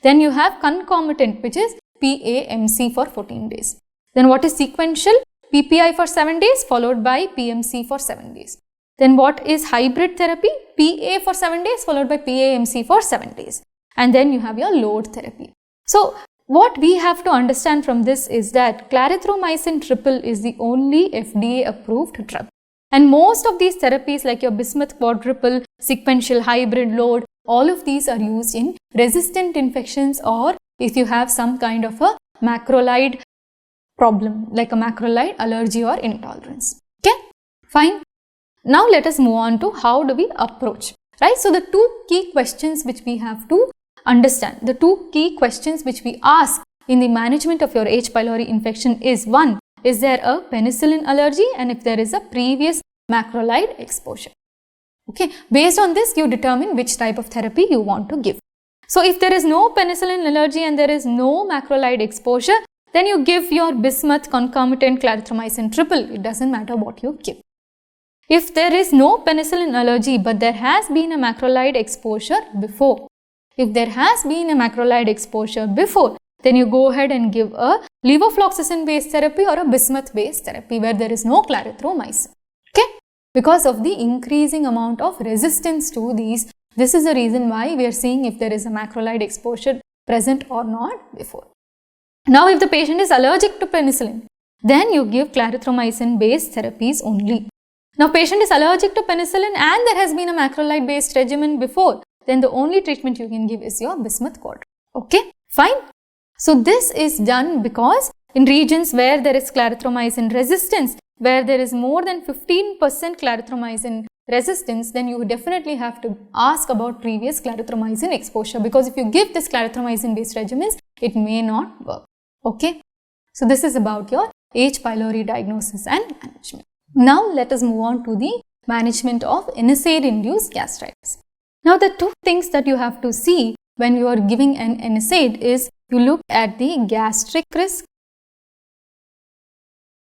Then you have concomitant, which is PAMC for 14 days. Then what is sequential? PPI for 7 days followed by PMC for 7 days. Then what is hybrid therapy? PA for 7 days followed by PAMC for 7 days. And then you have your load therapy. So what we have to understand from this is that clarithromycin triple is the only FDA approved drug. And most of these therapies like your bismuth quadruple, sequential, hybrid, load, all of these are used in resistant infections or if you have some kind of a macrolide problem like a macrolide allergy or intolerance. Okay, fine. Now let us move on to how do we approach, right? So the two key questions which we have to understand, the two key questions which we ask in the management of your H. pylori infection is: one, is there a penicillin allergy and if there is a previous macrolide exposure. Okay, based on this you determine which type of therapy you want to give. So if there is no penicillin allergy and there is no macrolide exposure, then you give your bismuth concomitant clarithromycin triple. It doesn't matter what you give. If there is no penicillin allergy but there has been a macrolide exposure before, then you go ahead and give a levofloxacin based therapy or a bismuth based therapy where there is no clarithromycin. Okay, because of the increasing amount of resistance to these, this is the reason why we are seeing if there is a macrolide exposure present or not before. Now if the patient is allergic to penicillin, then you give clarithromycin based therapies only. Now patient is allergic to penicillin and there has been a macrolide based regimen before, then the only treatment you can give is your bismuth quadruplet. Okay, fine. So this is done because in regions where there is clarithromycin resistance, where there is more than 15% clarithromycin resistance, then you definitely have to ask about previous clarithromycin exposure, because if you give this clarithromycin based regimens, it may not work. Okay, so this is about your H. pylori diagnosis and management. Now let us move on to the management of NSAID induced gastritis. Now the two things that you have to see when you are giving an NSAID is you look at the gastric risk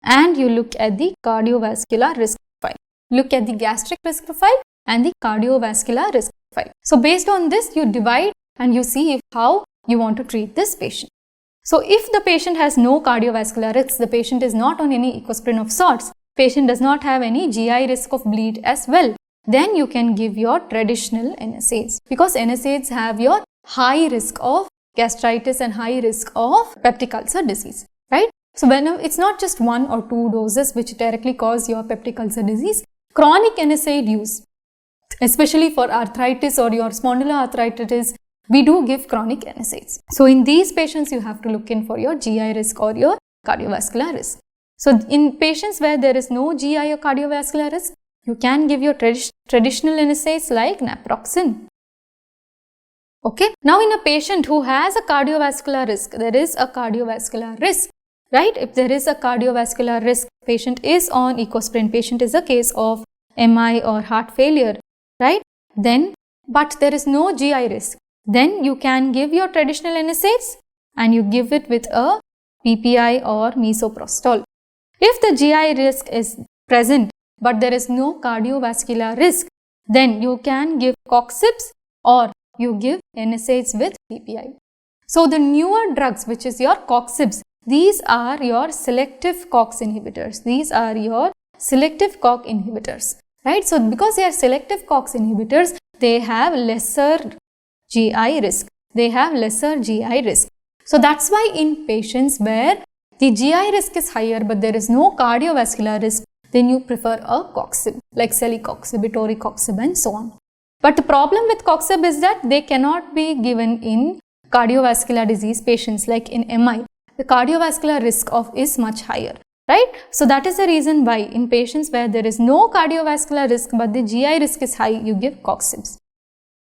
and you look at the cardiovascular risk profile. Look at the gastric risk profile and the cardiovascular risk profile. So based on this you divide and you see how you want to treat this patient. So if the patient has no cardiovascular risk, the patient is not on any ecosprin of sorts, patient does not have any GI risk of bleed as well, then you can give your traditional NSAIDs, because NSAIDs have your high risk of gastritis and high risk of peptic ulcer disease, right? So when it's not just 1 or 2 doses which directly cause your peptic ulcer disease, chronic NSAID use, especially for arthritis or your spondyloarthritis, we do give chronic NSAIDs. So in these patients you have to look in for your GI risk or your cardiovascular risk. So in patients where there is no GI or cardiovascular risk, you can give your traditional NSAIDs like naproxen. Okay. Now in a patient who has a cardiovascular risk, there is a cardiovascular risk, right? If there is a cardiovascular risk, patient is on ecosprin, patient is a case of MI or heart failure, right? Then, but there is no GI risk, then you can give your traditional NSAIDs and you give it with a PPI or misoprostol. If the GI risk is present but there is no cardiovascular risk, then you can give coxibs or you give NSAIDs with PPI. So the newer drugs, which is your coxibs, these are your selective COX inhibitors. These are your selective COX inhibitors, right? So because they are selective COX inhibitors, they have lesser GI risk. So that's why in patients where the GI risk is higher but there is no cardiovascular risk, then you prefer a coxib like celecoxib, etoricoxib and so on. But the problem with coxib is that they cannot be given in cardiovascular disease patients like in MI. The cardiovascular risk is much higher, right? So that is the reason why in patients where there is no cardiovascular risk but the GI risk is high, you give coxibs.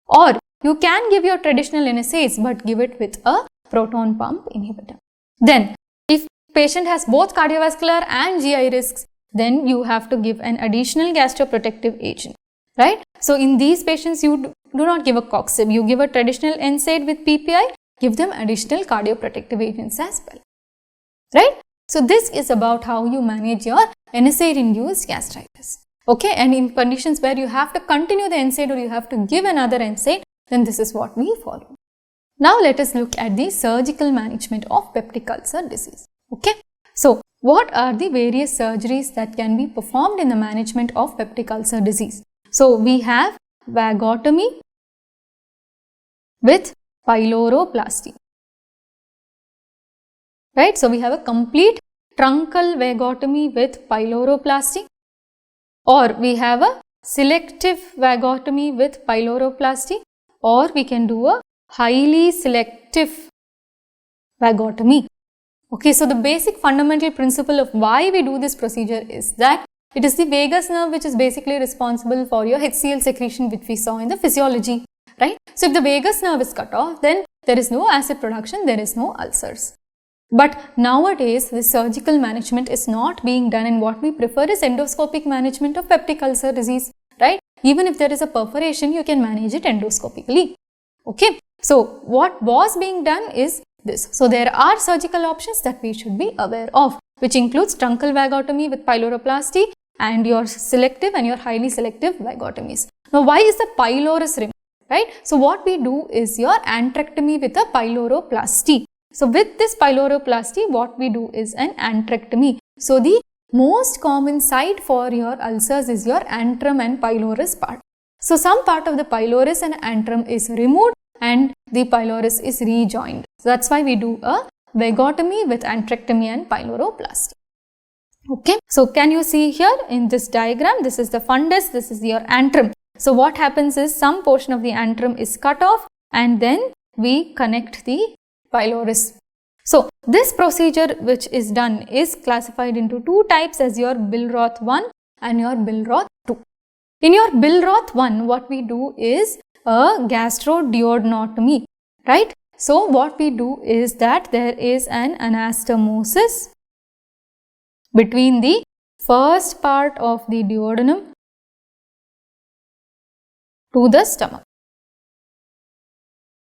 Or you can give your traditional NSAIDs but give it with a proton pump inhibitor. Then if patient has both cardiovascular and GI risks, then you have to give an additional gastroprotective agent, right? So in these patients you do not give a coxib, you give a traditional NSAID with PPI, give them additional cardioprotective agents as well, right? So this is about how you manage your NSAID induced gastritis. Okay, and in conditions where you have to continue the NSAID or you have to give another NSAID, then this is what we follow. Now let us look at the surgical management of peptic ulcer disease. Okay, so what are the various surgeries that can be performed in the management of peptic ulcer disease? So we have vagotomy with pyloroplasty, right? So we have a complete truncal vagotomy with pyloroplasty, or we have a selective vagotomy with pyloroplasty, or we can do a highly selective vagotomy. Okay, so the basic fundamental principle of why we do this procedure is that it is the vagus nerve which is basically responsible for your HCl secretion, which we saw in the physiology, right? So if the vagus nerve is cut off, then there is no acid production, there is no ulcers. But nowadays, the surgical management is not being done, and what we prefer is endoscopic management of peptic ulcer disease, right? Even if there is a perforation, you can manage it endoscopically. Okay. So, what was being done is this. So, there are surgical options that we should be aware of, which includes truncal vagotomy with pyloroplasty and your selective and your highly selective vagotomies. Now, why is the pylorus removed, right? So, what we do is your antrectomy with a pyloroplasty. So, with this pyloroplasty, what we do is an antrectomy. So, the most common site for your ulcers is your antrum and pylorus part. So, some part of the pylorus and antrum is removed and the pylorus is rejoined. So, that's why we do a vagotomy with antrectomy and pyloroplasty. Okay. So, can you see here in this diagram, this is the fundus, this is your antrum. So, what happens is some portion of the antrum is cut off and then we connect the pylorus. So, this procedure which is done is classified into two types as your Billroth 1 and your Billroth 2. In your Billroth 1, what we do is a gastroduodenotomy, right? So, what we do is that there is an anastomosis between the first part of the duodenum to the stomach.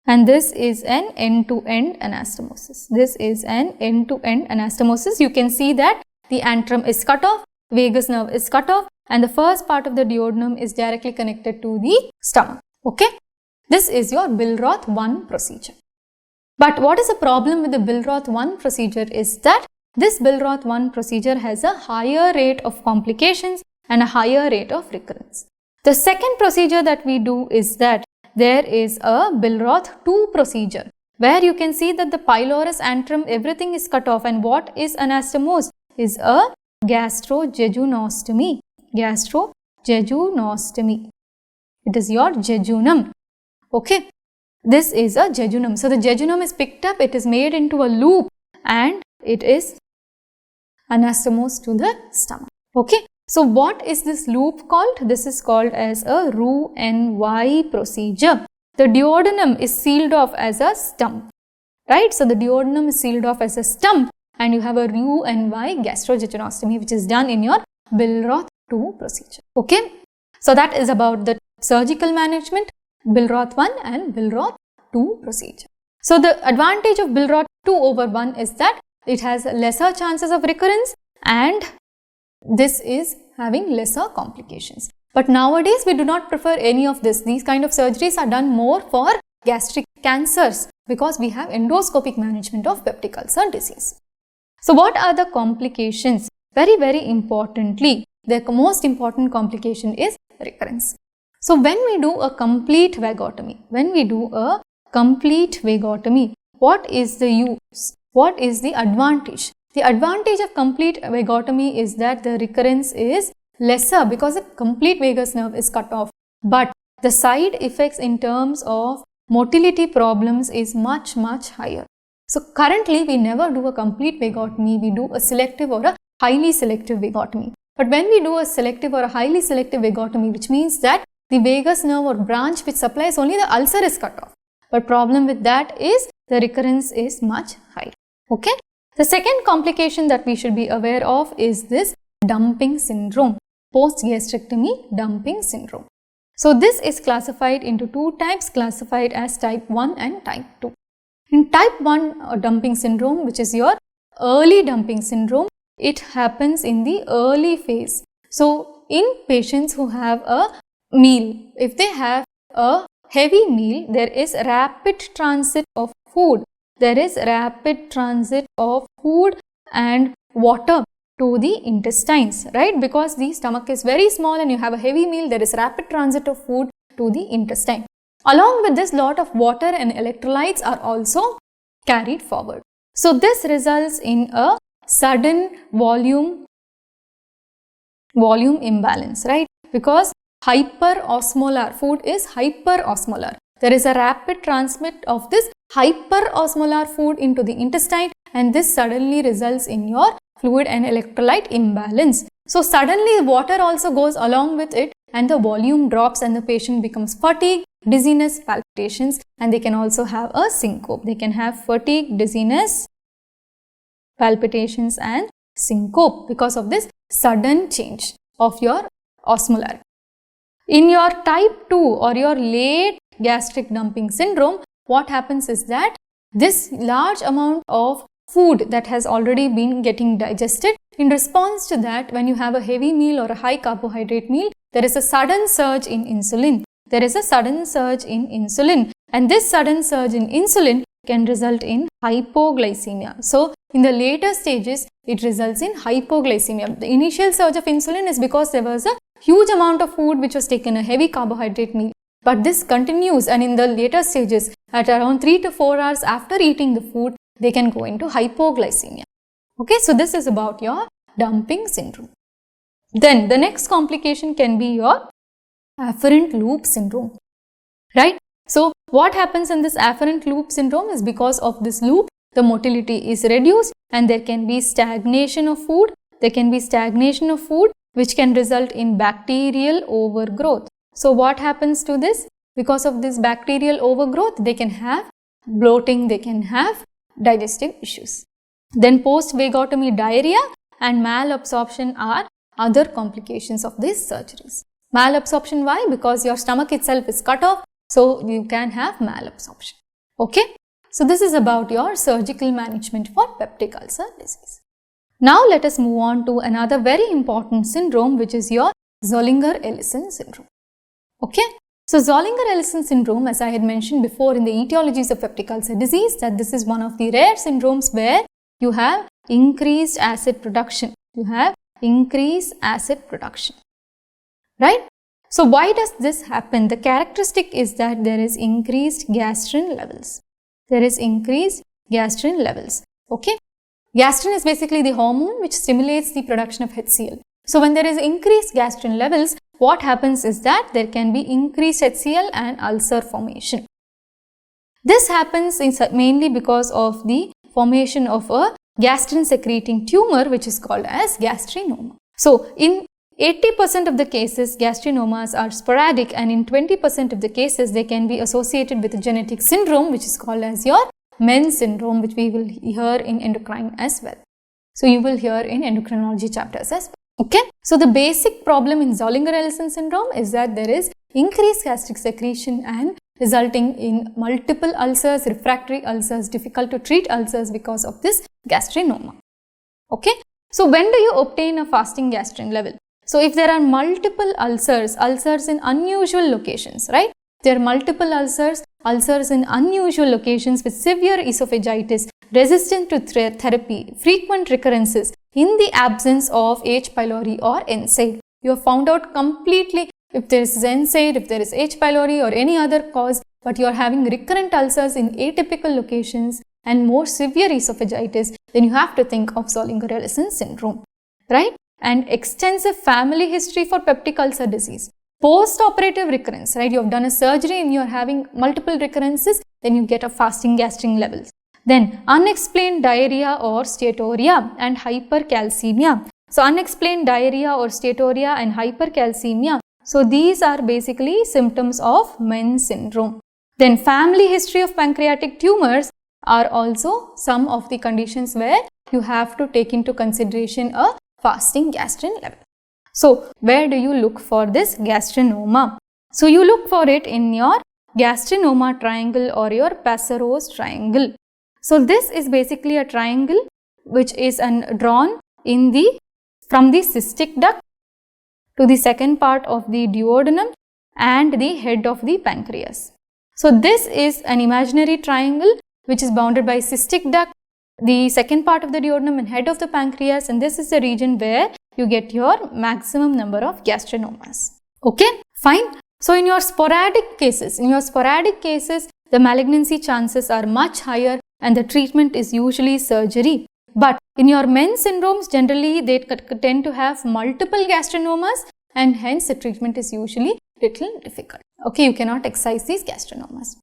And this is an end-to-end anastomosis. This is an end-to-end anastomosis. You can see that the antrum is cut off, vagus nerve is cut off, and the first part of the duodenum is directly connected to the stomach. Okay. This is your Billroth 1 procedure. But what is the problem with the Billroth 1 procedure is that this Billroth 1 procedure has a higher rate of complications and a higher rate of recurrence. The second procedure that we do is that there is a Billroth 2 procedure where you can see that the pylorus, antrum, everything is cut off, and what is anastomosed is a gastrojejunostomy. Gastrojejunostomy. It is your jejunum. Okay. This is a jejunum. So, the jejunum is picked up, it is made into a loop and it is anastomosed to the stomach. Okay. So, what is this loop called? This is called as a Roux-en-Y procedure. The duodenum is sealed off as a stump, right? So, the duodenum is sealed off as a stump and you have a Roux-en-Y gastrojejunostomy which is done in your Billroth 2 procedure. Okay. So, that is about the surgical management, Billroth 1 and Billroth 2 procedure. So, the advantage of Billroth 2 over 1 is that it has lesser chances of recurrence and this is having lesser complications. But nowadays we do not prefer any of this. These kind of surgeries are done more for gastric cancers because we have endoscopic management of peptic ulcer disease. So, what are the complications? Very importantly, the most important complication is recurrence. So, when we do a complete vagotomy, what is the use? What is the advantage? The advantage of complete vagotomy is that the recurrence is lesser because the complete vagus nerve is cut off. But the side effects in terms of motility problems is much higher. So, currently we never do a complete vagotomy, we do a selective or a highly selective vagotomy. But when we do a selective or a highly selective vagotomy, which means that the vagus nerve or branch which supplies only the ulcer is cut off. But problem with that is the recurrence is much higher. Okay. The second complication that we should be aware of is this dumping syndrome, post-gastrectomy dumping syndrome. So, this is classified into two types, classified as type 1 and type 2. In type 1 dumping syndrome, which is your early dumping syndrome, it happens in the early phase. So, in patients who have a meal, if they have a heavy meal, there is rapid transit of food. There is rapid transit of food and water to the intestines, right? Because the stomach is very small and you have a heavy meal, there is rapid transit of food to the intestine. Along with this, lot of water and electrolytes are also carried forward. So, this results in a sudden volume imbalance, right? Because hyperosmolar, food is hyperosmolar. There is a rapid transmit of this hyperosmolar food into the intestine and this suddenly results in your fluid and electrolyte imbalance. So, suddenly water also goes along with it and the volume drops and the patient becomes fatigued, dizziness, palpitations, and they can also have a syncope. They can have fatigue, dizziness palpitations and syncope because of this sudden change of your osmolarity. In your type 2 or your late gastric dumping syndrome, what happens is that this large amount of food that has already been getting digested, in response to that, when you have a heavy meal or a high carbohydrate meal, there is a sudden surge in insulin. There is a sudden surge in insulin, and this sudden surge in insulin can result in hypoglycemia. So, in the later stages, it results in hypoglycemia. The initial surge of insulin is because there was a huge amount of food which was taken, a heavy carbohydrate meal. But this continues, and in the later stages, at around 3 to 4 hours after eating the food, they can go into hypoglycemia. Okay, so this is about your dumping syndrome. Then the next complication can be your afferent loop syndrome, right? So what happens in this afferent loop syndrome is because of this loop, the motility is reduced and there can be stagnation of food. There can be stagnation of food which can result in bacterial overgrowth. So what happens to this? Because of this bacterial overgrowth, they can have bloating, they can have digestive issues. Then post-vagotomy diarrhea and malabsorption are other complications of these surgeries. Malabsorption, why? Because your stomach itself is cut off, so you can have malabsorption. Okay, so this is about your surgical management for peptic ulcer disease. Now let us move on to another very important syndrome, which is your Zollinger Ellison syndrome. Okay, so Zollinger Ellison syndrome, as I had mentioned before in the etiologies of peptic ulcer disease, that this is one of the rare syndromes where you have increased acid production. You have increased acid production, right? So why does this happen? The characteristic is that there is increased gastrin levels. There is increased gastrin levels. Okay, gastrin is basically the hormone which stimulates the production of HCl. So when there is increased gastrin levels, what happens is that there can be increased HCl and ulcer formation. This happens mainly because of the formation of a gastrin secreting tumor which is called as gastrinoma. So in 80% of the cases, gastrinomas are sporadic, and in 20% of the cases, they can be associated with a genetic syndrome which is called as your MEN syndrome, which we will hear in endocrine as well. So you will hear in endocrinology chapters as well. Okay, so the basic problem in Zollinger Ellison syndrome is that there is increased gastric secretion and resulting in multiple ulcers, refractory ulcers, difficult to treat ulcers because of this gastrinoma. Okay, so when do you obtain a fasting gastrin level? So if there are multiple ulcers, ulcers in unusual locations, right? There are multiple ulcers, ulcers in unusual locations with severe esophagitis, resistant to therapy, frequent recurrences in the absence of H. pylori or NSAID. You have found out completely if there is NSAID, if there is H. pylori or any other cause, but you are having recurrent ulcers in atypical locations and more severe esophagitis, then you have to think of Zollinger Ellison syndrome, right? And extensive family history for peptic ulcer disease. Post-operative recurrence, right? You have done a surgery and you are having multiple recurrences, then you get a fasting gastrin levels. Then unexplained diarrhea or steatorrhea and hypercalcemia. So unexplained diarrhea or steatorrhea and hypercalcemia. So these are basically symptoms of MEN syndrome. Then family history of pancreatic tumors are also some of the conditions where you have to take into consideration a fasting gastrin level. So where do you look for this gastrinoma? So you look for it in your gastrinoma triangle or your Passerose triangle. So this is basically a triangle which is drawn in from the cystic duct to the second part of the duodenum and the head of the pancreas. So this is an imaginary triangle which is bounded by cystic duct, the second part of the duodenum and head of the pancreas, and this is the region where you get your maximum number of gastrinomas. Okay, fine. So in your sporadic cases, the malignancy chances are much higher and the treatment is usually surgery. But in your MEN syndromes, generally they tend to have multiple gastrinomas and hence the treatment is usually little difficult. Okay, you cannot excise these gastrinomas.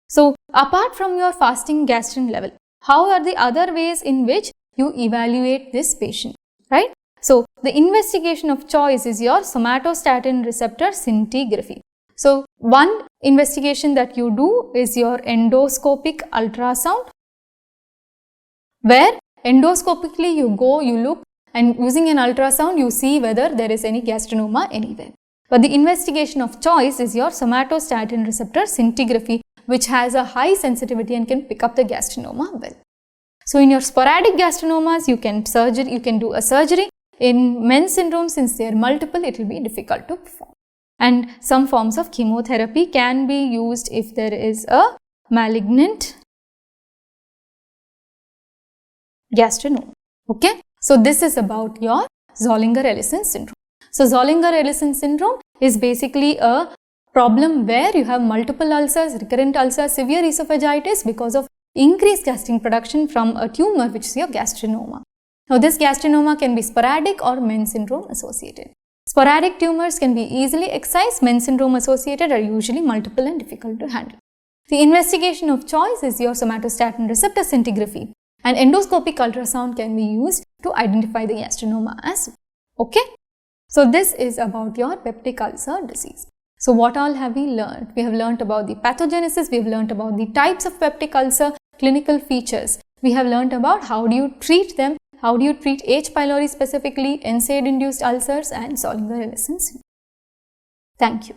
So apart from your fasting gastrin level, how are the other ways in which you evaluate this patient, right? So the investigation of choice is your somatostatin receptor scintigraphy. So one investigation that you do is your endoscopic ultrasound, where endoscopically you go, you look, and using an ultrasound you see whether there is any gastrinoma anywhere. But the investigation of choice is your somatostatin receptor scintigraphy, which has a high sensitivity and can pick up the gastrinoma well. So in your sporadic gastrinomas, you can do a surgery. In men's syndrome, since they are multiple, it will be difficult to perform. And some forms of chemotherapy can be used if there is a malignant gastrinoma. Okay. So this is about your Zollinger Ellison syndrome. So Zollinger Ellison syndrome is basically a problem where you have multiple ulcers, recurrent ulcers, severe esophagitis because of increased gastrin production from a tumor which is your gastrinoma. Now this gastrinoma can be sporadic or men's syndrome associated. Sporadic tumors can be easily excised, men's syndrome associated are usually multiple and difficult to handle. The investigation of choice is your somatostatin receptor scintigraphy, and endoscopic ultrasound can be used to identify the gastrinoma as well. Okay. So this is about your peptic ulcer disease. So what all have we learned? We have learned about the pathogenesis, we have learned about the types of peptic ulcer, clinical features. We have learned about how do you treat them, how do you treat H. pylori specifically, NSAID induced ulcers and Zollinger Ellison syndrome. Thank you.